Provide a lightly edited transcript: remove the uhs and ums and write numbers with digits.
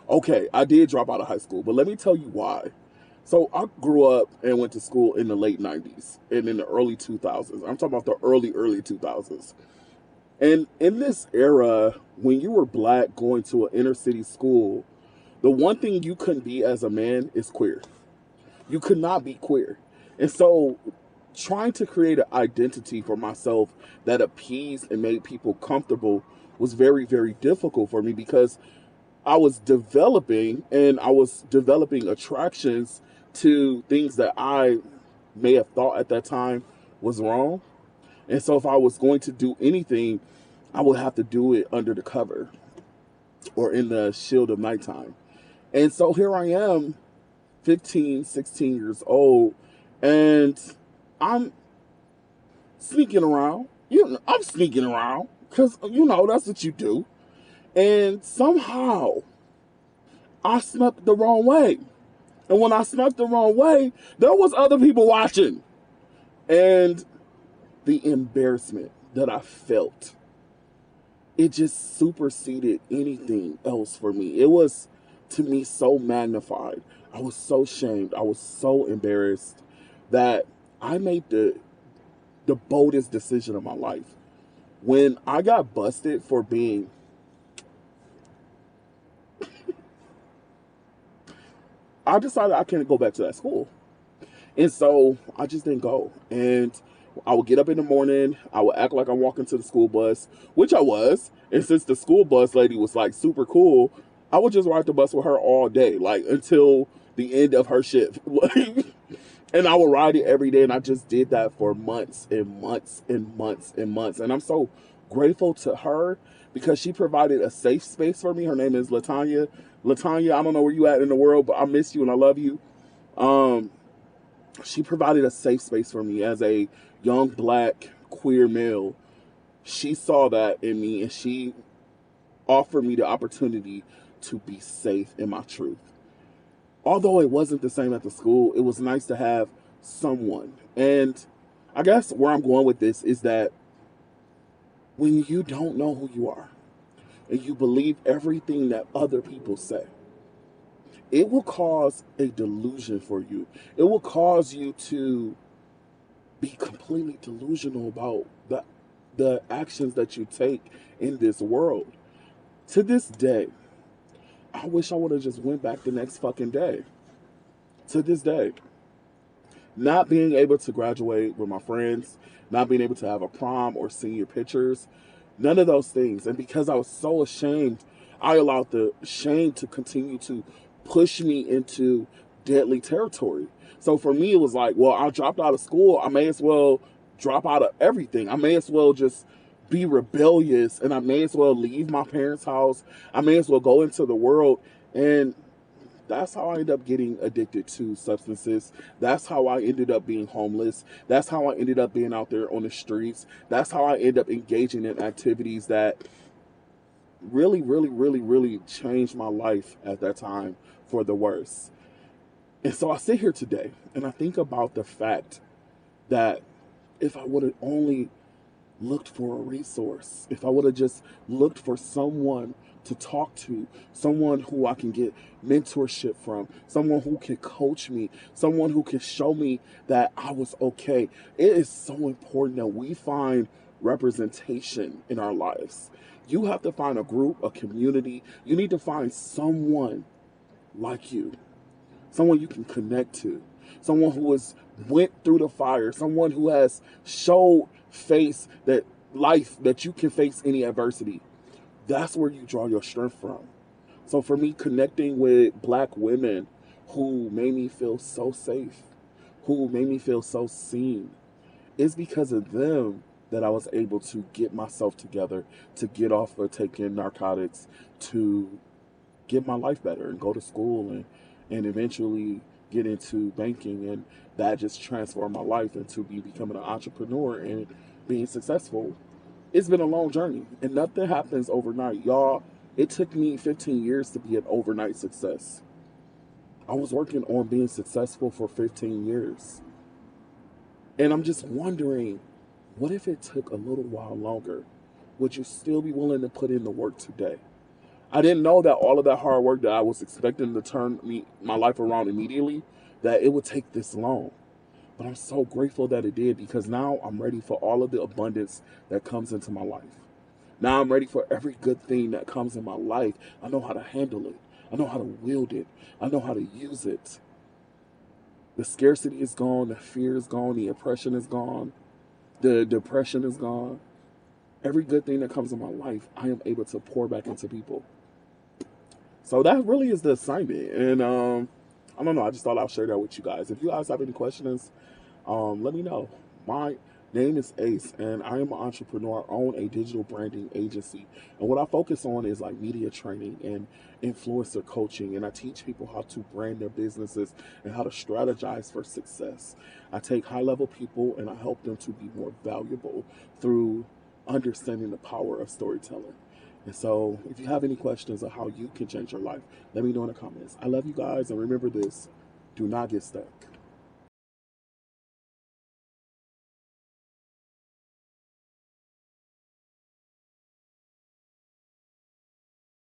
Okay, I did drop out of high school, but let me tell you why. So I grew up and went to school in the late 90s and in the early 2000s. I'm talking about the early 2000s. And in this era, when you were black going to an inner city school, the one thing you couldn't be as a man is queer. You could not be queer. And so trying to create an identity for myself that appeased and made people comfortable was very, very difficult for me because I was developing attractions to things that I may have thought at that time was wrong. And so if I was going to do anything, I would have to do it under the cover or in the shield of nighttime. And so here I am, 15, 16 years old, and I'm sneaking around. I'm sneaking around because, that's what you do. And somehow I snuck the wrong way. And when I snuck the wrong way, there was other people watching. And the embarrassment that I felt, it just superseded anything else for me. It was, to me, so magnified. I was so shamed. I was so embarrassed that I made the boldest decision of my life. When I got busted for being, I decided I couldn't go back to that school. And so I just didn't go. And I would get up in the morning. I would act like I'm walking to the school bus, which I was. And since the school bus lady was like super cool, I would just ride the bus with her all day, like until the end of her shift. And I would ride it every day. And I just did that for months and months and months and months. And I'm so grateful to her because she provided a safe space for me. Her name is Latonya. Latonya, I don't know where you at in the world, but I miss you and I love you. Um, she provided a safe space for me as a young black queer male. She saw that in me and she offered me the opportunity to be safe in my truth. Although it wasn't the same at the school, it was nice to have someone. And I guess where I'm going with this is that when you don't know who you are and you believe everything that other people say, it will cause a delusion for you. It will cause you to be completely delusional about the actions that you take in this world. To this day, I wish I would have just went back the next fucking day. To this day, not being able to graduate with my friends, not being able to have a prom or senior pictures, none of those things. And because I was so ashamed, I allowed the shame to continue to push me into deadly territory. So for me, it was like, well, I dropped out of school. I may as well drop out of everything. I may as well just be rebellious and I may as well leave my parents' house. I may as well go into the world. And that's how I ended up getting addicted to substances. That's how I ended up being homeless. That's how I ended up being out there on the streets. That's how I ended up engaging in activities that really, really, really, really changed my life at that time for the worse. And so I sit here today and I think about the fact that if I would have only looked for a resource, if I would have just looked for someone to talk to, someone who I can get mentorship from, someone who can coach me, someone who can show me that I was okay. It is so important that we find representation in our lives. You have to find a group, a community. You need to find someone like you, someone you can connect to, someone who has went through the fire, someone who has showed face that life that you can face any adversity. That's where you draw your strength from. So for me, connecting with black women who made me feel so safe, who made me feel so seen, it's because of them that I was able to get myself together, to get off of taking narcotics, to get my life better and go to school and eventually get into banking. And that just transformed my life into me becoming an entrepreneur and being successful. It's been a long journey and nothing happens overnight. Y'all, it took me 15 years to be an overnight success. I was working on being successful for 15 years. And I'm just wondering, what if it took a little while longer? Would you still be willing to put in the work today? I didn't know that all of that hard work that I was expecting to turn my life around immediately, that it would take this long. But I'm so grateful that it did, because now I'm ready for all of the abundance that comes into my life. Now I'm ready for every good thing that comes in my life. I know how to handle it. I know how to wield it. I know how to use it. The scarcity is gone. The fear is gone. The oppression is gone. The depression is gone. Every good thing that comes in my life, I am able to pour back into people. So that really is the assignment. And I don't know. I just thought I'll share that with you guys. If you guys have any questions, let me know. My name is Ace, and I am an entrepreneur. I own a digital branding agency, and what I focus on is like media training and influencer coaching, and I teach people how to brand their businesses and how to strategize for success. I take high-level people and I help them to be more valuable through understanding the power of storytelling. And so, if you have any questions on how you can change your life, let me know in the comments. I love you guys, and remember this: do not get stuck.